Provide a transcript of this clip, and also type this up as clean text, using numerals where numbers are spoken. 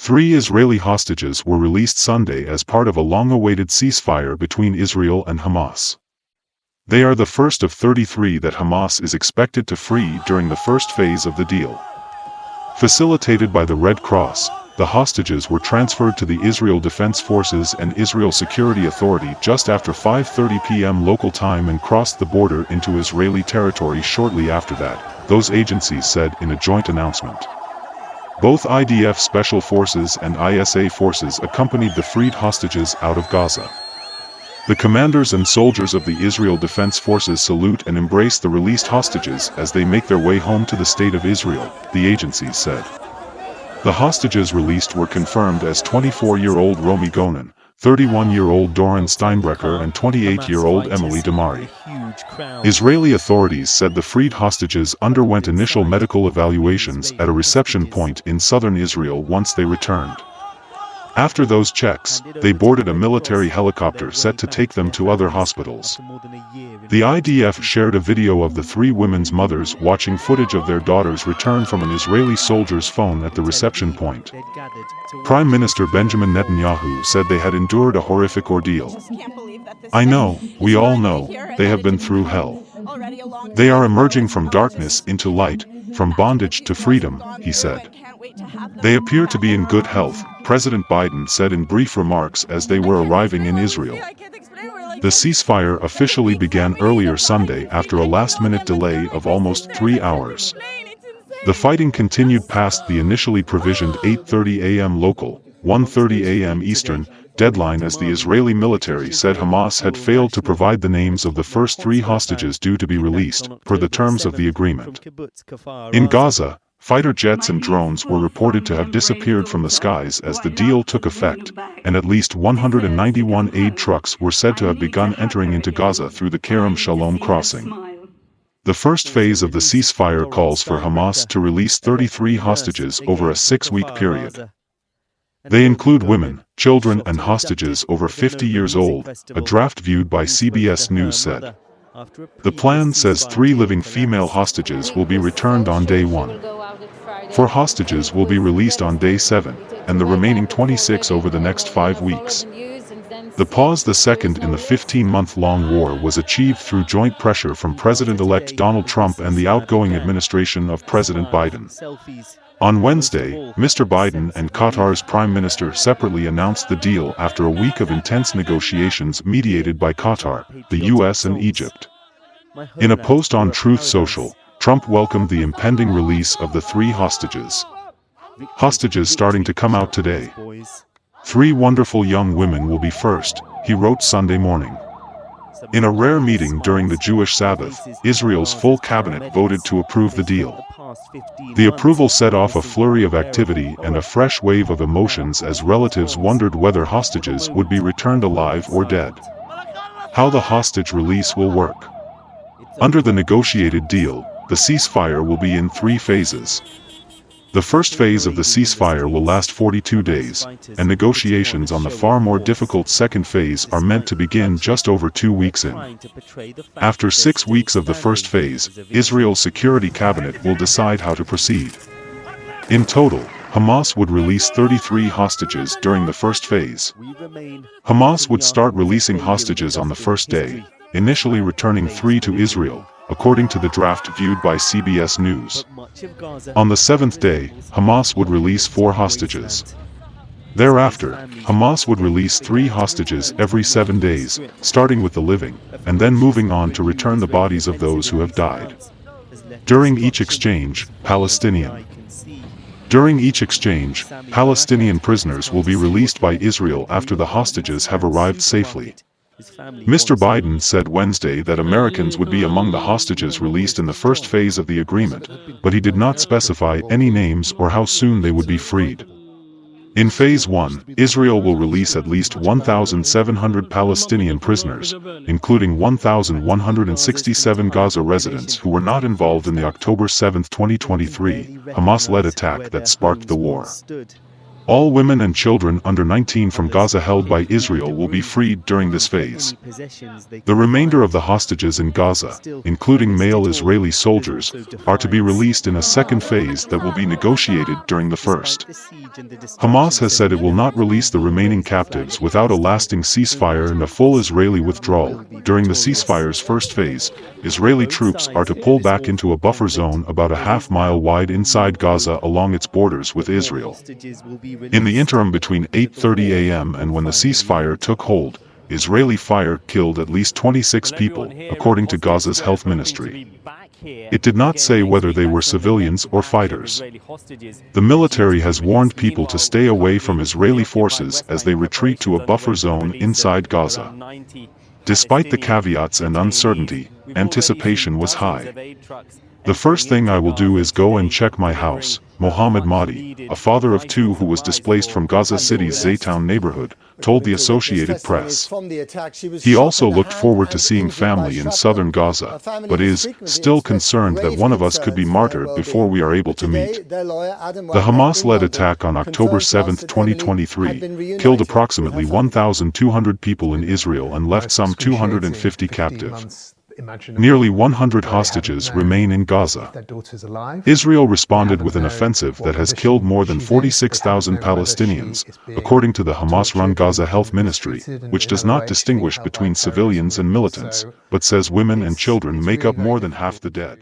3 Israeli hostages were released Sunday as part of a long-awaited ceasefire between Israel and Hamas. They are the first of 33 that Hamas is expected to free during the first phase of the deal. Facilitated by the Red Cross, the hostages were transferred to the Israel Defense Forces and Israel Security Authority just after 5:30 p.m. local time and crossed the border into Israeli territory shortly after that, those agencies said in a joint announcement. Both IDF Special Forces and ISA forces accompanied the freed hostages out of Gaza. The commanders and soldiers of the Israel Defense Forces salute and embrace the released hostages as they make their way home to the State of Israel, the agencies said. The hostages released were confirmed as 24-year-old Romy Gonen, 31-year-old Doron Steinbrecher and 28-year-old Emily Damari. Israeli authorities said the freed hostages underwent initial medical evaluations at a reception point in southern Israel once they returned. After those checks, they boarded a military helicopter set to take them to other hospitals. The IDF shared a video of the 3 women's mothers watching footage of their daughters return from an Israeli soldier's phone at the reception point. Prime Minister Benjamin Netanyahu said they had endured a horrific ordeal. "I know, we all know, they have been through hell. They are emerging from darkness into light, from bondage to freedom," he said. "They appear to be in good health," President Biden said in brief remarks as they were arriving in Israel. The ceasefire officially began earlier Sunday after a last-minute delay of almost 3 hours. The fighting continued past the initially provisioned 8:30 a.m. local, 1:30 a.m. Eastern, deadline as the Israeli military said Hamas had failed to provide the names of the first 3 hostages due to be released, per the terms of the agreement. In Gaza, fighter jets and drones were reported to have disappeared from the skies as the deal took effect, and at least 191 aid trucks were said to have begun entering into Gaza through the Kerem Shalom crossing. The first phase of the ceasefire calls for Hamas to release 33 hostages over a 6-week period. They include women, children and hostages over 50 years old, a draft viewed by CBS News said. The plan says 3 living female hostages will be returned on day 1. 4 hostages will be released on day 7, and the remaining 26 over the next 5 weeks. The pause, the second in the 15-month-long war, was achieved through joint pressure from President-elect Donald Trump and the outgoing administration of President Biden. On Wednesday, Mr. Biden and Qatar's Prime Minister separately announced the deal after a week of intense negotiations mediated by Qatar, the US and Egypt. In a post on Truth Social, Trump welcomed the impending release of the 3 hostages. "Hostages starting to come out today. 3 wonderful young women will be first," he wrote Sunday morning. In a rare meeting during the Jewish Sabbath, Israel's full cabinet voted to approve the deal. The approval set off a flurry of activity and a fresh wave of emotions as relatives wondered whether hostages would be returned alive or dead. How the hostage release will work. Under the negotiated deal, the ceasefire will be in 3 phases. The first phase of the ceasefire will last 42 days, and negotiations on the far more difficult second phase are meant to begin just over 2 weeks in. After 6 weeks of the first phase, Israel's Security Cabinet will decide how to proceed. In total, Hamas would release 33 hostages during the first phase. Hamas would start releasing hostages on the first day, initially returning 3 to Israel, according to the draft viewed by CBS News. On the 7th day, Hamas would release 4 hostages. Thereafter, Hamas would release 3 hostages every 7 days, starting with the living, and then moving on to return the bodies of those who have died. During each exchange, Palestinian prisoners will be released by Israel after the hostages have arrived safely. Mr. Biden said Wednesday that Americans would be among the hostages released in the first phase of the agreement, but he did not specify any names or how soon they would be freed. In Phase 1, Israel will release at least 1,700 Palestinian prisoners, including 1,167 Gaza residents who were not involved in the October 7, 2023, Hamas-led attack that sparked the war. All women and children under 19 from Gaza held by Israel will be freed during this phase. The remainder of the hostages in Gaza, including male Israeli soldiers, are to be released in a second phase that will be negotiated during the first. Hamas has said it will not release the remaining captives without a lasting ceasefire and a full Israeli withdrawal. During the ceasefire's first phase, Israeli troops are to pull back into a buffer zone about a half-mile wide inside Gaza along its borders with Israel. In the interim between 8:30 a.m. and when the ceasefire took hold, Israeli fire killed at least 26 people, according to Gaza's health ministry. It did not say whether they were civilians or fighters. The military has warned people to stay away from Israeli forces as they retreat to a buffer zone inside Gaza. Despite the caveats and uncertainty, anticipation was high. The first thing I will do is go and check my house, Mohammed Mahdi, a father of two who was displaced from Gaza City's Zaytown neighborhood, told the Associated Press. He also looked forward to seeing family in southern Gaza, but is still concerned that one of us could be martyred before we are able to meet. The Hamas-led attack on October 7, 2023, killed approximately 1,200 people in Israel and left some 250 captive. Nearly 100 hostages remain in Gaza. Israel responded with an offensive that has killed more than 46,000 Palestinians, according to the Hamas-run Gaza Health Ministry, which does not distinguish between civilians and militants, but says women and children make up more than half the dead.